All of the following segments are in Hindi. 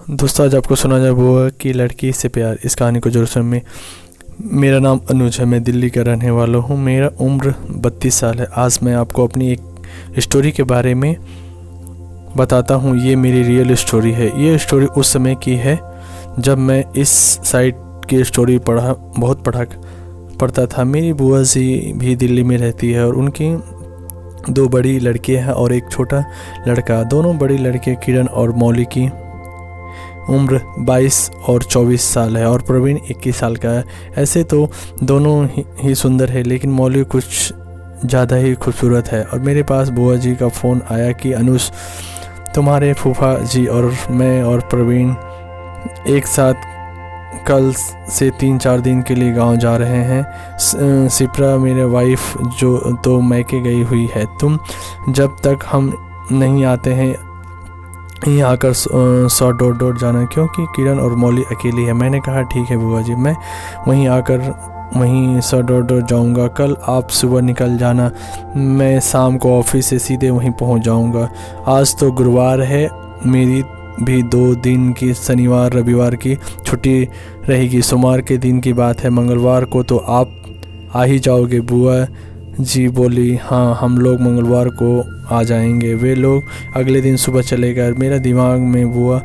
दोस्तों, आज आपको सुना जाए बुआ की लड़की से प्यार, इस कहानी को जरूर सुनिए। मेरा नाम अनुज है, मैं दिल्ली का रहने वाला हूँ। मेरा उम्र 32 साल है। आज मैं आपको अपनी एक स्टोरी के बारे में बताता हूँ। ये मेरी रियल स्टोरी है। ये स्टोरी उस समय की है जब मैं इस साइट की स्टोरी पढ़ता था। मेरी बुआ जी भी दिल्ली में रहती है और उनकी 2 बड़ी लड़कियाँ हैं और एक छोटा लड़का। दोनों बड़ी लड़कियाँ किरण और मौली की उम्र 22 और 24 साल है और प्रवीण 21 साल का है। ऐसे तो दोनों ही सुंदर है, लेकिन मौली कुछ ज़्यादा ही खूबसूरत है। और मेरे पास बुआ जी का फ़ोन आया कि अनुज, तुम्हारे फूफा जी और मैं और प्रवीण एक साथ कल से 3-4 दिन के लिए गांव जा रहे हैं। सिप्रा मेरे वाइफ जो तो मैके गई हुई है। तुम जब तक हम नहीं आते हैं यहीं आकर 100 जाना, क्योंकि किरण और मौली अकेली है। मैंने कहा ठीक है बुआ जी, मैं वहीं आकर वहीं 100 जाऊंगा। कल आप सुबह निकल जाना, मैं शाम को ऑफिस से सीधे वहीं पहुंच जाऊंगा। आज तो गुरुवार है, मेरी भी 2 दिन की शनिवार रविवार की छुट्टी रहेगी। सोमवार के दिन की बात है, मंगलवार को तो आप आ ही जाओगे। बुआ जी बोली हाँ, हम लोग मंगलवार को आ जाएंगे। वे लोग अगले दिन सुबह चले गए। मेरा दिमाग में बुआ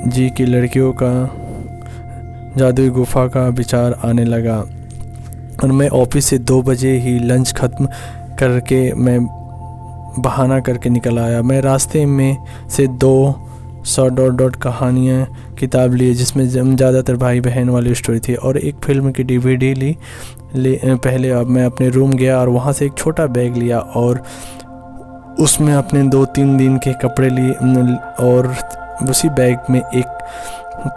जी की लड़कियों का जादुई गुफा का विचार आने लगा और मैं ऑफिस से 2 बजे ही लंच ख़त्म करके मैं बहाना करके निकल आया। मैं रास्ते में से 2 कहानियाँ किताब लिए, जिसमें ज़्यादातर भाई बहन वाली स्टोरी थी, और एक फिल्म की DVD ली। पहले अब मैं अपने रूम गया और वहाँ से एक छोटा बैग लिया और उसमें अपने 2-3 दिन के कपड़े लिए और उसी बैग में एक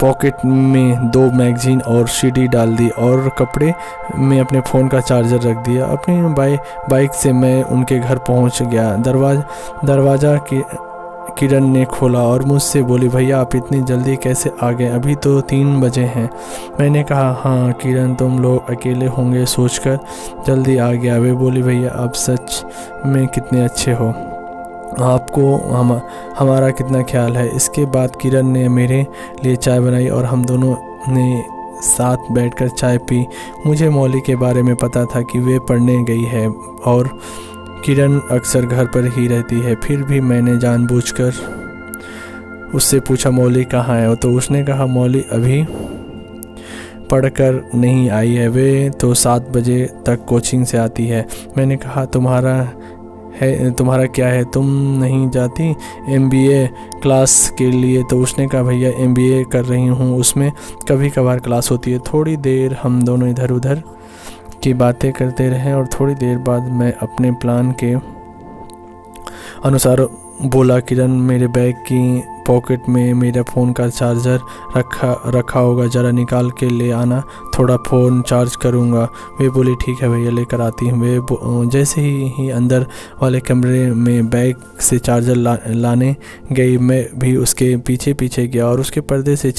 पॉकेट में 2 मैगज़ीन और CD डाल दी और कपड़े में अपने फ़ोन का चार्जर रख दिया। अपनी बाइक से मैं उनके घर पहुंच गया। दरवाज़ा किरण ने खोला और मुझसे बोली, भैया आप इतनी जल्दी कैसे आ गए? अभी तो 3 बजे हैं। मैंने कहा हाँ किरण, तुम लोग अकेले होंगे सोचकर जल्दी आ गया। वे बोली, भैया आप सच में कितने अच्छे हो, आपको हमारा कितना ख्याल है। इसके बाद किरण ने मेरे लिए चाय बनाई और हम दोनों ने साथ बैठकर चाय पी। मुझे मौली के बारे में पता था कि वे पढ़ने गई है और किरण अक्सर घर पर ही रहती है। फिर भी मैंने जानबूझकर उससे पूछा मौली कहाँ है, तो उसने कहा मौली अभी पढ़कर नहीं आई है, वे तो 7 बजे तक कोचिंग से आती है। मैंने कहा तुम्हारा क्या है, तुम नहीं जाती MBA क्लास के लिए? तो उसने कहा भैया MBA कर रही हूँ, उसमें कभी कभार क्लास होती है। थोड़ी देर हम दोनों इधर उधर की बातें करते रहे और थोड़ी देर बाद मैं अपने प्लान के अनुसार बोला, किरण मेरे बैग की पॉकेट में मेरा फ़ोन का चार्जर रखा होगा, ज़रा निकाल के ले आना, थोड़ा फ़ोन चार्ज करूँगा। वे बोली ठीक है भैया, लेकर आती हूँ। वे जैसे ही अंदर वाले कमरे में बैग से चार्जर लाने गई, मैं भी उसके पीछे गया और उसके पर्दे से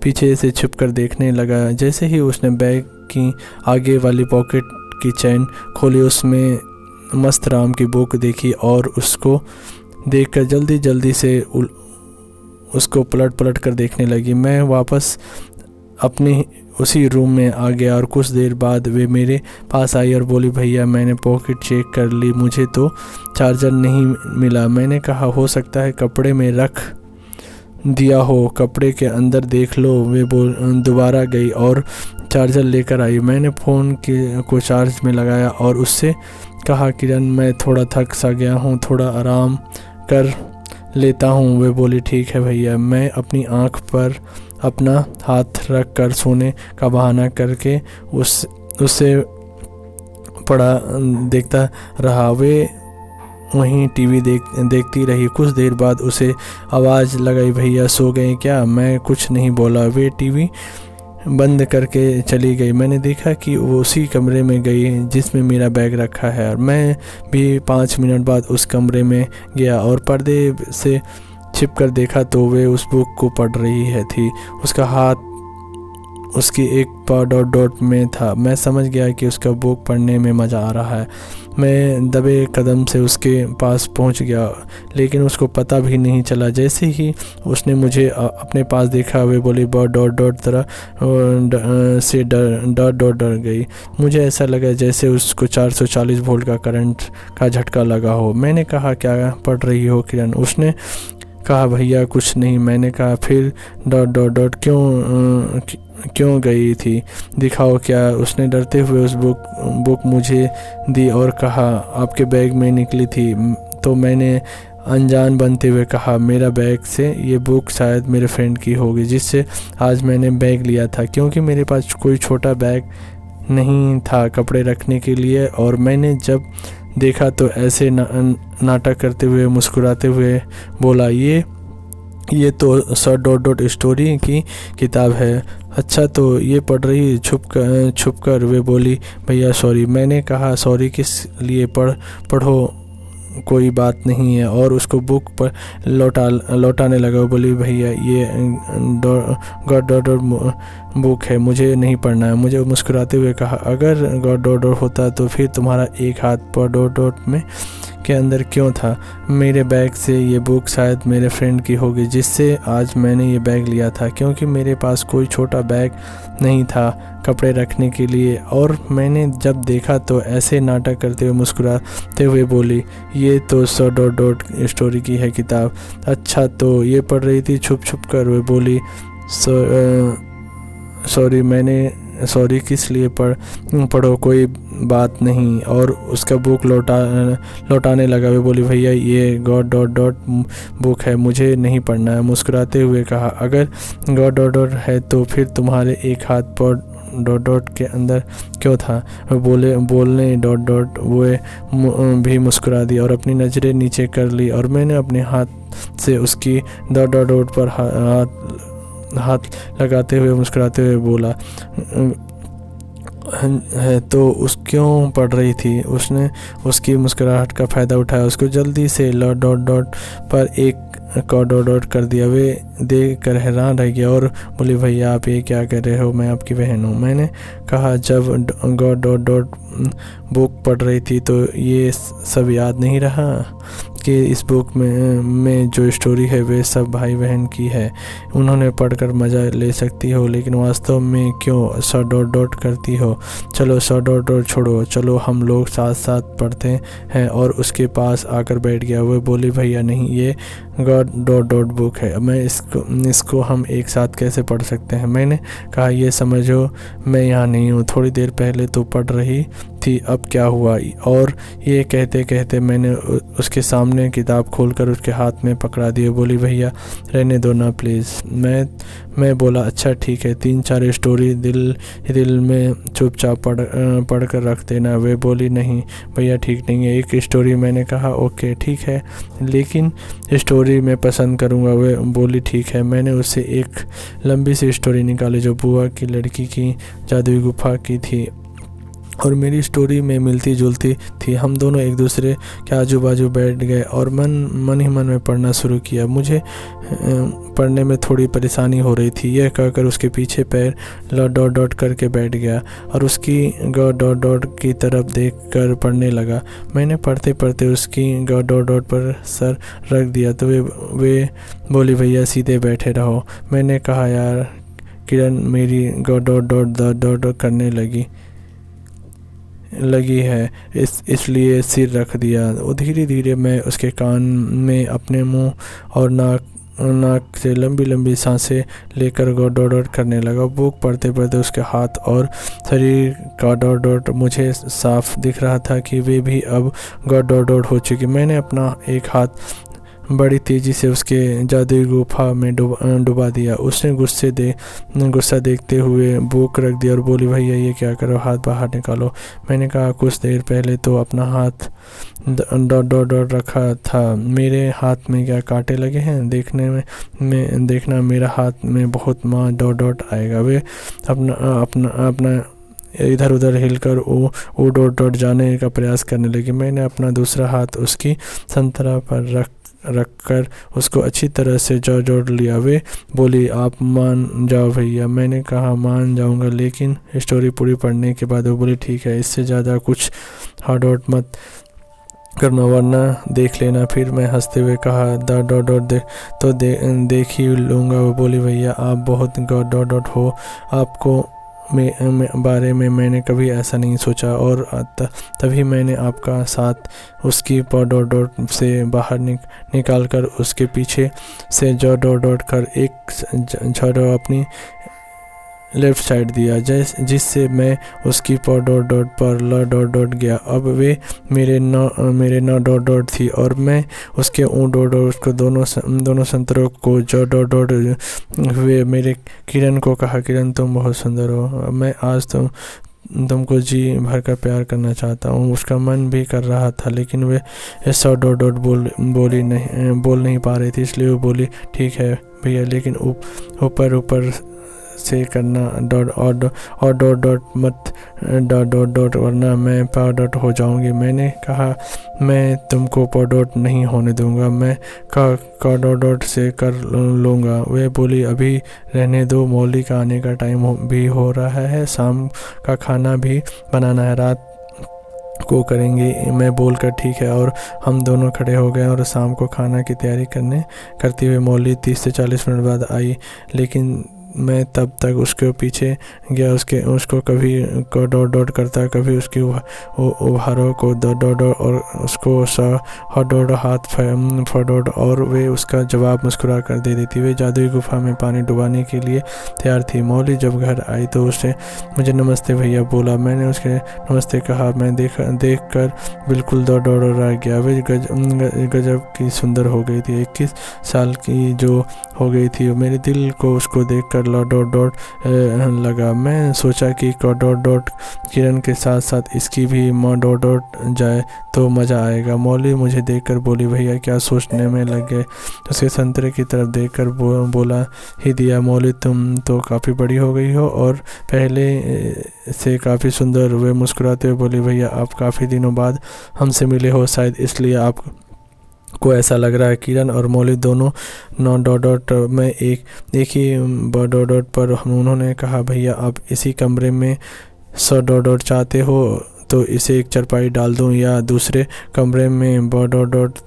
पीछे से छिप कर देखने लगा। जैसे ही उसने बैग की आगे वाली पॉकेट की चैन खोली, उसमें मस्त राम की बुक देखी और उसको देखकर जल्दी से उसको पलट कर देखने लगी। मैं वापस अपने उसी रूम में आ गया और कुछ देर बाद वे मेरे पास आई और बोली, भैया मैंने पॉकेट चेक कर ली, मुझे तो चार्जर नहीं मिला। मैंने कहा हो सकता है कपड़े में रख दिया हो, कपड़े के अंदर देख लो। वे दोबारा गई और चार्जर लेकर आई। मैंने फ़ोन को चार्ज में लगाया और उससे कहा, किरण मैं थोड़ा थक सा गया हूँ, थोड़ा आराम कर लेता हूँ। वे बोली ठीक है भैया। मैं अपनी आँख पर अपना हाथ रख कर सोने का बहाना करके उससे देखता रहा। वे वहीं TV देखती रही। कुछ देर बाद उसे आवाज़ लगाई, भैया सो गए क्या? मैं कुछ नहीं बोला। वे TV बंद करके चली गई। मैंने देखा कि वो उसी कमरे में गई जिसमें मेरा बैग रखा है और मैं भी 5 मिनट बाद उस कमरे में गया और पर्दे से छिप कर देखा तो वे उस बुक को पढ़ रही थी। उसका हाथ उसकी एक पाव डॉट में था। मैं समझ गया कि उसका बुक पढ़ने में मज़ा आ रहा है। मैं दबे कदम से उसके पास पहुंच गया, लेकिन उसको पता भी नहीं चला। जैसे ही उसने मुझे अपने पास देखा, वे बोली डॉट डॉट डॉट तरह से डर गई। मुझे ऐसा लगा जैसे उसको 440 वोल्ट का करंट का झटका लगा हो। मैंने कहा क्या पढ़ रही हो किरण? उसने कहा भैया कुछ नहीं। मैंने कहा फिर डॉट डॉट डॉट क्यों गई थी, दिखाओ क्या? उसने डरते हुए उस बुक मुझे दी और कहा आपके बैग में निकली थी। तो मैंने अनजान बनते हुए कहा मेरा बैग से ये बुक शायद मेरे फ्रेंड की होगी जिससे आज मैंने बैग लिया था, क्योंकि मेरे पास कोई छोटा बैग नहीं था कपड़े रखने के लिए। और मैंने जब देखा तो ऐसे नाटक करते हुए मुस्कुराते हुए बोला ये तो सर डॉट डॉट स्टोरी की किताब है। अच्छा तो ये पढ़ रही? छुप कर वे बोली भैया सॉरी। मैंने कहा सॉरी किस लिए? पढ़ो कोई बात नहीं है। और उसको बुक पर लौटाने लगा। बोली भैया ये गॉड डॉट बुक है, मुझे नहीं पढ़ना है। मुझे मुस्कुराते हुए कहा अगर गॉड डॉट होता तो फिर तुम्हारा एक हाथ पर डॉट डॉट में के अंदर क्यों था? मेरे बैग से ये बुक शायद मेरे फ्रेंड की होगी जिससे आज मैंने ये बैग लिया था, क्योंकि मेरे पास कोई छोटा बैग नहीं था कपड़े रखने के लिए। और मैंने जब देखा तो ऐसे नाटक करते हुए मुस्कुराते हुए बोली ये तो सर डॉट डॉट स्टोरी की है किताब। अच्छा तो ये पढ़ रही थी? छुप कर वे बोली सॉरी। मैंने सॉरी किस लिए? पढ़ो कोई बात नहीं। और उसका बुक लौटाने लगा। वे बोली भैया ये गॉड डॉट डॉट बुक है, मुझे नहीं पढ़ना है। मुस्कुराते हुए कहा अगर गॉड डॉट डॉट है तो फिर तुम्हारे एक हाथ पर डॉट डॉट के अंदर क्यों था? बोलने डॉट डॉट वे भी मुस्कुरा दी और अपनी नज़रें नीचे कर ली। और मैंने अपने हाथ से उसकी डॉट डॉट डॉट पर हाथ लगाते हुए मुस्कुराते हुए बोला है तो उस क्यों पढ़ रही थी? उसने उसकी मुस्कुराहट का फ़ायदा उठाया। उसको जल्दी से डॉट डॉट पर एक डॉट डॉट कर दिया। वे देख कर हैरान रह गया और बोली भैया आप ये क्या कर रहे हो? मैं आपकी बहन हूँ। मैंने कहा जब गॉड डॉट डॉट बुक पढ़ रही थी तो ये सब याद नहीं रहा कि इस बुक में जो स्टोरी है वे सब भाई बहन की है, उन्होंने पढ़कर मज़ा ले सकती हो, लेकिन वास्तव में क्यों सर डॉट डॉट करती हो? चलो सर डॉट डॉट छोड़ो, चलो हम लोग साथ साथ पढ़ते हैं। और उसके पास आकर बैठ गया। वो बोली भैया नहीं, ये गॉड डॉट डॉट बुक है, मैं इसको हम एक साथ कैसे पढ़ सकते हैं? मैंने कहा ये समझो मैं यहाँ नहीं हूँ, थोड़ी देर पहले तो पढ़ रही थी, अब क्या हुआ? और ये कहते कहते मैंने उसके सामने किताब खोलकर उसके हाथ में पकड़ा दिए। बोली भैया रहने दो ना प्लीज़। मैं बोला अच्छा ठीक है, 3-4 स्टोरी दिल में चुपचाप पढ़ कर रख देना। वे बोली नहीं भैया ठीक नहीं है, एक स्टोरी। मैंने कहा ओके ठीक है, लेकिन स्टोरी मैं पसंद करूँगा। वे बोली ठीक है। मैंने उससे एक लंबी सी स्टोरी निकाली जो बुआ की लड़की की जादुई गुफा की थी और मेरी स्टोरी में मिलती जुलती थी। हम दोनों एक दूसरे के आजू बाजू बैठ गए और मन ही मन में पढ़ना शुरू किया। मुझे पढ़ने में थोड़ी परेशानी हो रही थी। यह कहकर उसके पीछे पैर डॉट डॉट करके बैठ गया और उसकी डॉट डॉट की तरफ देखकर पढ़ने लगा। मैंने पढ़ते पढ़ते उसकी डॉट डॉट पर सर रख दिया तो वे बोली भैया सीधे बैठे रहो। मैंने कहा यार किरण मेरी डॉट डॉट डॉट करने लगी है, इसलिए सिर रख दिया। धीरे धीरे मैं उसके कान में अपने मुंह और नाक से लंबी लंबी सांसें लेकर डॉट डॉट करने लगा। बुक पढ़ते पढ़ते उसके हाथ और शरीर का डॉट डॉट मुझे साफ दिख रहा था कि वे भी अब डॉट डॉट हो चुकी। मैंने अपना एक हाथ बड़ी तेज़ी से उसके जादुई गुफा में डुबा दिया। उसने गुस्सा देखते हुए बुक रख दिया और बोली भैया ये क्या करो, हाथ बाहर निकालो। मैंने कहा कुछ देर पहले तो अपना हाथ डॉट डॉट रखा था, मेरे हाथ में क्या कांटे लगे हैं? देखना मेरा हाथ में बहुत माँ डॉट डॉट आएगा। वे अपना इधर उधर हिलकर वो डॉट डॉट जाने का प्रयास करने लगी। मैंने अपना दूसरा हाथ उसकी संतरा पर रखकर उसको अच्छी तरह से जोड़ लिया। वे बोली, आप मान जाओ भैया। मैंने कहा मान जाऊंगा, लेकिन स्टोरी पूरी पढ़ने के बाद वो बोली ठीक है, इससे ज़्यादा कुछ हार्ड आउट मत करना वरना देख लेना। फिर मैं हंसते हुए कहा देख ही लूँगा। वो बोली भैया आप बहुत डॉट हो, आपको बारे में मैंने कभी ऐसा नहीं सोचा। और तभी मैंने आपका साथ उसकी डॉट से बाहर निकाल कर उसके पीछे से डॉट कर एक झड़ो अपनी लेफ्ट साइड दिया, जिससे मैं उसकी डॉट पर डॉट गया। अब वे मेरे नौ डॉट थी और मैं उसके डॉट को दोनों संतरों को डॉट हुए। मेरे किरण को कहा, किरण तुम बहुत सुंदर हो, मैं आज तुमको जी भर कर प्यार करना चाहता हूँ। उसका मन भी कर रहा था, लेकिन वे 100 डॉट बोल नहीं पा रही थी, इसलिए वो बोली ठीक है भैया, लेकिन ऊपर से करना डॉट मत डॉट वरना मैं डॉट हो जाऊंगी। मैंने कहा मैं तुमको डॉट नहीं होने दूंगा, मैं डॉट से कर लूँगा। वे बोली अभी रहने दो, मौली का आने का टाइम भी हो रहा है, शाम का खाना भी बनाना है, रात को करेंगे। मैं बोलकर ठीक है और हम दोनों खड़े हो गए और शाम को खाना की तैयारी करती हुई मौली 30 से 40 मिनट बाद आई, लेकिन मैं तब तक उसके पीछे गया। उसको कभी डॉट करता, कभी उसकी उभारों को डॉट और उसको डॉट हाथ डॉट, और वे उसका जवाब मुस्कुरा कर दे देती। वे जादुई गुफा में पानी डुबाने के लिए तैयार थी। मौली जब घर आई तो उसने मुझे नमस्ते भैया बोला। मैंने उसके नमस्ते कहा। मैं देख कर बिल्कुल डॉट रह गया। वे गजब की सुंदर हो गई थी, 21 साल की जो हो गई थी। मेरे दिल को उसको देख कर डॉट लगा। मैं सोचा कि डॉट किरण के साथ साथ इसकी भी डॉट जाए तो मज़ा आएगा। मौली मुझे देखकर बोली भैया क्या सोचने में लग गए। उसके संतरे की तरफ देखकर बोला ही दिया, मौली तुम तो काफ़ी बड़ी हो गई हो और पहले से काफ़ी सुंदर। वे मुस्कुराते हुए बोली भैया आप काफ़ी दिनों बाद हमसे मिले हो, शायद इसलिए आप को ऐसा लग रहा है। किरण और मौली दोनों डॉट में एक ही डॉट पर उन्होंने कहा भैया आप इसी कमरे में 100 डॉट चाहते हो तो इसे एक चारपाई डाल दूं या दूसरे कमरे में डॉट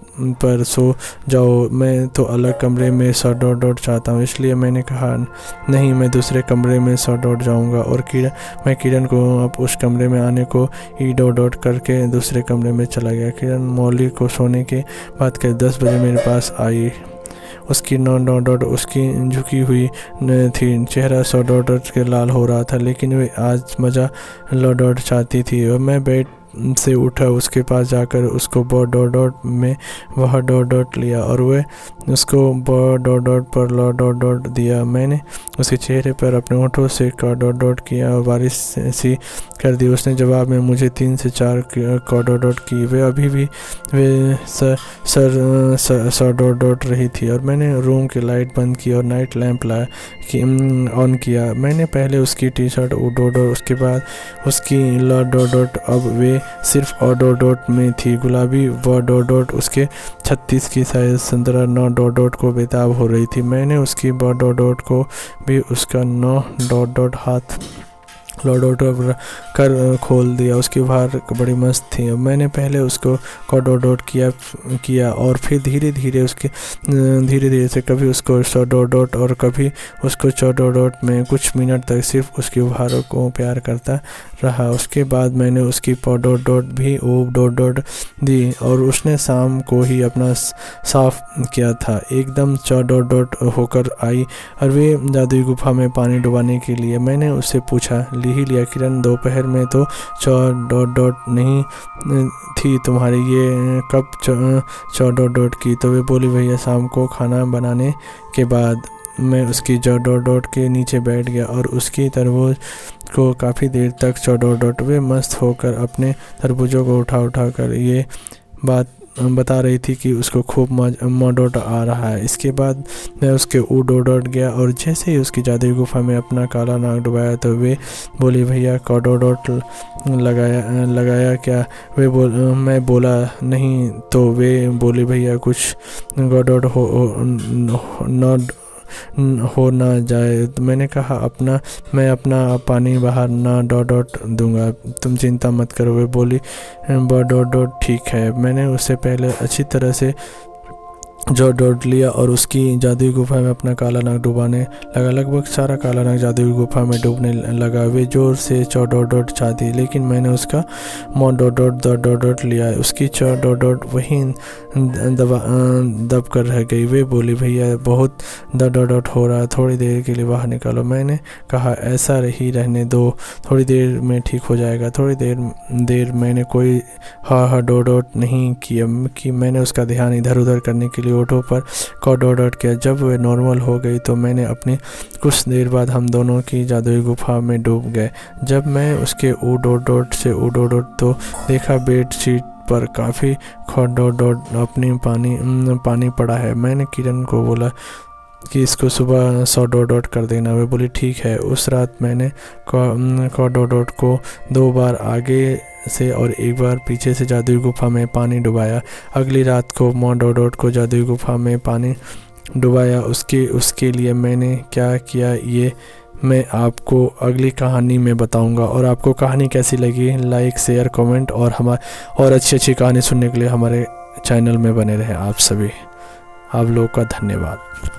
पर सो जाओ। मैं तो अलग कमरे में 100 डॉट चाहता हूँ, इसलिए मैंने कहा नहीं मैं दूसरे कमरे में 100 डॉट जाऊँगा। और मैं किरण को अब उस कमरे में आने को ही डॉट करके दूसरे कमरे में चला गया। किरण मौली को सोने के बाद के 10 बजे मेरे पास आई। उसकी डॉट उसकी झुकी हुई थी, चेहरा 100 डॉट के लाल हो रहा था, लेकिन वे आज मज़ा डॉट चाहती थी। और मैं बेड से उठा, उसके पास जाकर उसको डॉट में वह डॉट लिया और वह उसको डॉट पर डॉट दिया। मैंने उसके चेहरे पर अपने होठों से डॉट किया और बारिश सी कर दी। उसने जवाब में मुझे 3 से 4 डॉट की। वे अभी भी वे सर डॉट रही थी और मैंने रूम की लाइट बंद की और नाइट लैंप ऑन किया। मैंने पहले उसकी टी शर्ट डॉट, उसके बाद उसकी डॉट, अब वे सिर्फ डॉट में थी। गुलाबी डॉट उसके 36 की साइज 15 9 डॉट को बेताब हो रही थी। मैंने उसकी डॉट को भी उसका 9 डॉट हाथ डॉट कर खोल दिया। उसकी बाहर बड़ी मस्त थी। मैंने पहले उसको डॉट किया और फिर धीरे धीरे से कभी उसको 100 डॉट और कभी उसको 14 डॉट में कुछ मिनट तक सिर्फ उसकी बाहरों को प्यार करता रहा। उसके बाद मैंने उसकी डॉट भी डॉट दी और उसने शाम को ही अपना साफ किया था। एकदम 4 डॉट होकर आई और वे जादुई गुफा में पानी डुबाने के लिए। मैंने उससे पूछा ही लिया, किरण दोपहर में तो 4 डॉट नहीं थी तुम्हारी, ये कब 4 डॉट की? तो वे बोली भैया शाम को खाना बनाने के बाद। मैं उसकी डॉट के नीचे बैठ गया और उसकी तरबूज को काफ़ी देर तक 4 डॉट वे मस्त होकर अपने तरबूजों को उठा कर ये बात बता रही थी कि उसको खूब मॉडोट आ रहा है। इसके बाद मैं उसके डोडोट गया और जैसे ही उसकी जादुई गुफा में अपना काला नाक डुबाया तो वे बोली भैया कोडोडोट लगाया क्या? मैं बोला नहीं, तो वे बोली भैया कुछ गोडोट हो ना जाए। तो मैंने कहा मैं अपना पानी बाहर ना डॉट दूंगा, तुम चिंता मत करो। वे बोली डॉट ठीक है। मैंने उससे पहले अच्छी तरह से जो डॉट लिया और उसकी जादुई गुफा में अपना काला नाक डुबाने लगा। लगभग सारा काला नाक जादुई गुफा में डूबने लगा। वे जोर से डॉट चाहती, लेकिन मैंने उसका डॉट लिया। उसकी डॉट वहीं दब कर रह गई। वे बोली भैया बहुत डॉट हो रहा, थोड़ी देर के लिए बाहर निकालो। मैंने कहा ऐसा ही रहने दो, थोड़ी देर में ठीक हो जाएगा। थोड़ी देर मैंने कोई डॉट नहीं किया कि मैंने उसका ध्यान इधर उधर करने के लिए ओठों पर डॉट किया। जब वे नॉर्मल हो गई तो मैंने अपनी कुछ देर बाद हम दोनों की जादुई गुफा में डूब गए। जब मैं उसके डॉट से तो देखा बेड शीट पर काफ़ी डॉट अपनी पानी पड़ा है। मैंने किरण को बोला कि इसको सुबह 100 डॉट कर देना। वे बोली ठीक है। उस रात मैंने डॉट को 2 बार आगे से और 1 बार पीछे से जादुई गुफा में पानी डुबाया। अगली रात को डॉट को जादुई गुफा में पानी डुबाया। उसके लिए मैंने क्या किया ये मैं आपको अगली कहानी में बताऊंगा। और आपको कहानी कैसी लगी लाइक शेयर कमेंट और अच्छी कहानी सुनने के लिए हमारे चैनल में बने रहें। आप लोग का धन्यवाद।